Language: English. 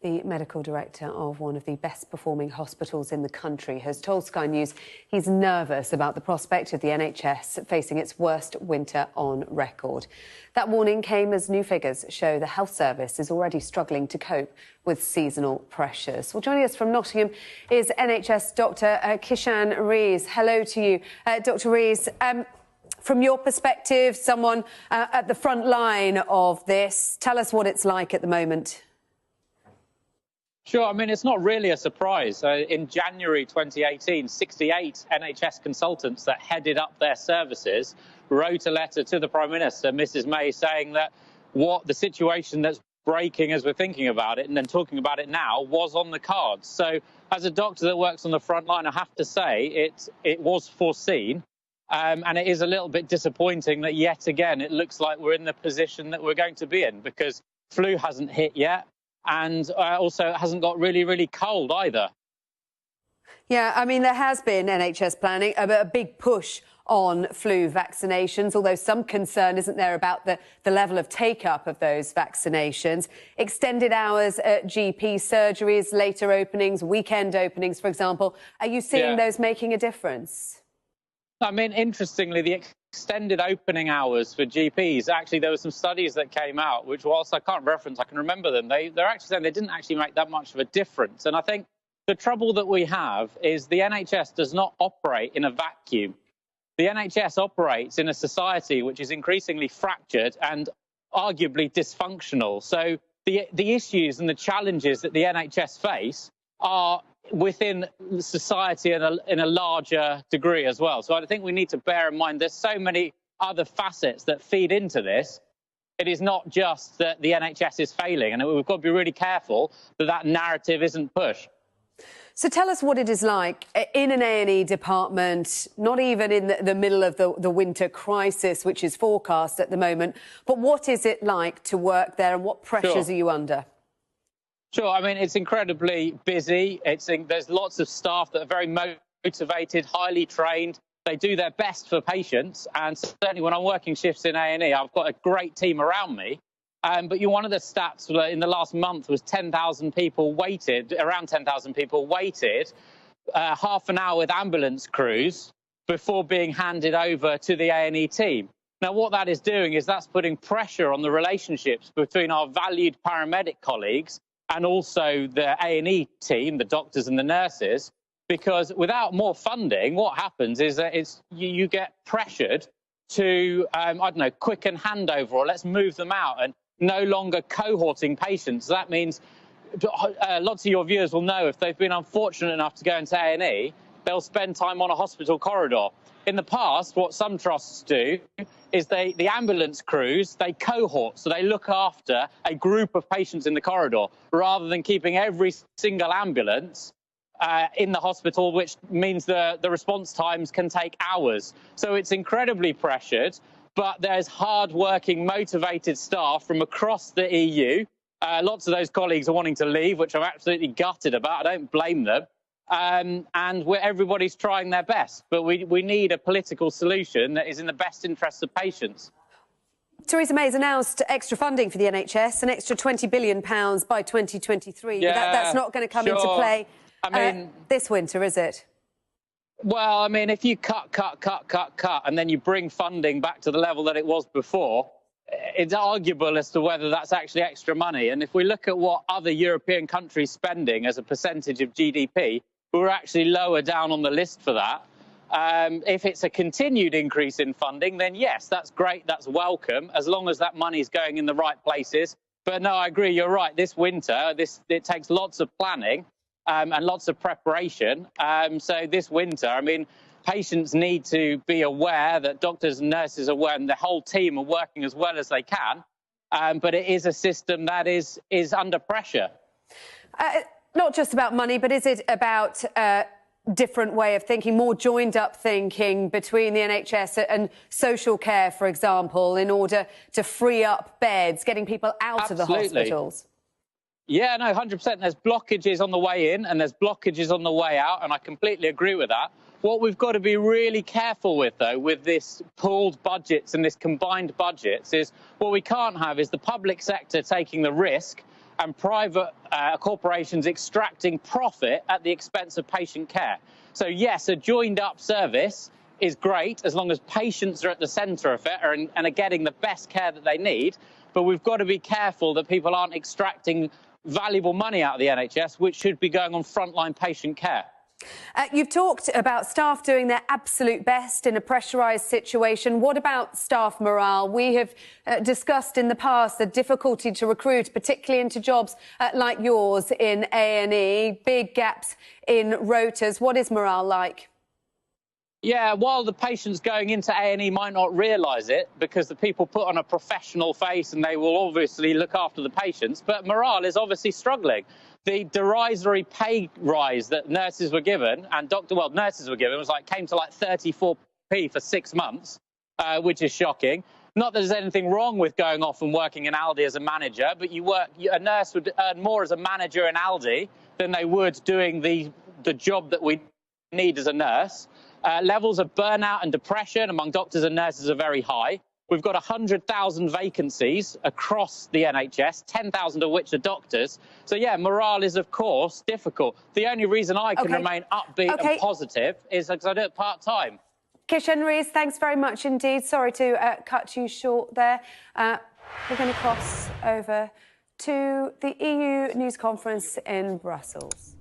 The medical director of one of the best-performing hospitals in the country has told Sky News he's nervous about the prospect of the NHS facing its worst winter on record. That warning came as new figures show the health service is already struggling to cope with seasonal pressures. Well, joining us from Nottingham is NHS Dr Kishan Rees. Hello to you, Dr Rees. From your perspective, someone at the front line of this, tell us what it's like at the moment. Sure. I mean, it's not really a surprise. In January 2018, 68 NHS consultants that headed up their services wrote a letter to the Prime Minister, Mrs May, saying that what the situation that's breaking as we're thinking about it and then talking about it now was on the cards. So as a doctor that works on the front line, I have to say it was foreseen. And it is a little bit disappointing that yet again it looks like we're in the position that we're going to be in, because flu hasn't hit yet. And also it hasn't got really, really cold either. Yeah, I mean, there has been NHS planning, a big push on flu vaccinations, although some concern, isn't there, about the level of take-up of those vaccinations. Extended hours at GP surgeries, later openings, weekend openings, for example. Are you seeing those making a difference? I mean, interestingly, the extended opening hours for GPs, actually, there were some studies that came out, which, whilst I can't reference, I can remember them. They're actually saying they didn't actually make that much of a difference. And I think the trouble that we have is the NHS does not operate in a vacuum. The NHS operates in a society which is increasingly fractured and arguably dysfunctional. So the issues and the challenges that the NHS face are within society in a larger degree as well. So I think we need to bear in mind there's so many other facets that feed into this. It is not just that the NHS is failing, and we've got to be really careful that that narrative isn't pushed. So tell us what it is like in an A&E department, not even in the middle of the winter crisis, which is forecast at the moment, but what is it like to work there and what pressures are you under? Sure. I mean, it's incredibly busy. There's lots of staff that are very motivated, highly trained. They do their best for patients. And certainly when I'm working shifts in A&E, I've got a great team around me. But one of the stats in the last month was 10,000 people waited, around 10,000 people waited half an hour with ambulance crews before being handed over to the A&E team. Now, what that is doing is that's putting pressure on the relationships between our valued paramedic colleagues and also the A&E team, the doctors and the nurses, because without more funding, what happens is that you get pressured to, I don't know, quicken handover, or let's move them out, and no longer cohorting patients. That means lots of your viewers will know if they've been unfortunate enough to go into A&E, they'll spend time on a hospital corridor. In the past, what some trusts do is the ambulance crews, they cohort, so they look after a group of patients in the corridor rather than keeping every single ambulance in the hospital, which means the response times can take hours. So it's incredibly pressured, but there's hard-working, motivated staff from across the EU. Lots of those colleagues are wanting to leave, which I'm absolutely gutted about. I don't blame them. And everybody's trying their best, but we need a political solution that is in the best interests of patients. Theresa May has announced extra funding for the NHS, an extra £20 billion by 2023. Yeah, that's not going to come into play this winter, is it? Well, I mean, if you cut, and then you bring funding back to the level that it was before, it's arguable as to whether that's actually extra money. And if we look at what other European countries spending as a percentage of GDP, we're actually lower down on the list for that. If it's a continued increase in funding, then yes, that's great, that's welcome, as long as that money is going in the right places. But no, I agree, you're right. This winter, it takes lots of planning and lots of preparation. So this winter, I mean, patients need to be aware that doctors and nurses are aware and the whole team are working as well as they can. But it is a system that is under pressure. Not just about money, but is it about different way of thinking, more joined-up thinking between the NHS and social care, for example, in order to free up beds, getting people out of the hospitals? Yeah, no, 100%. There's blockages on the way in and there's blockages on the way out, and I completely agree with that. What we've got to be really careful with, though, with this pooled budgets and this combined budgets, is what we can't have is the public sector taking the risk and private corporations extracting profit at the expense of patient care. So yes, a joined-up service is great as long as patients are at the centre of it and are getting the best care that they need. But we've got to be careful that people aren't extracting valuable money out of the NHS, which should be going on frontline patient care. You've talked about staff doing their absolute best in a pressurised situation. What about staff morale? We have discussed in the past the difficulty to recruit, particularly into jobs like yours in A&E, big gaps in rotas. What is morale like? Yeah, while the patients going into A&E might not realise it because the people put on a professional face and they will obviously look after the patients, but morale is obviously struggling. The derisory pay rise that nurses were given and nurses were given came to like 34p for 6 months, which is shocking. Not that there's anything wrong with going off and working in Aldi as a manager, but a nurse would earn more as a manager in Aldi than they would doing the job that we need as a nurse. Levels of burnout and depression among doctors and nurses are very high. We've got 100,000 vacancies across the NHS, 10,000 of which are doctors. So, yeah, morale is, of course, difficult. The only reason I can remain upbeat and positive is because I do it part-time. Kishan Rees, thanks very much indeed. Sorry to cut you short there. We're going to cross over to the EU news conference in Brussels.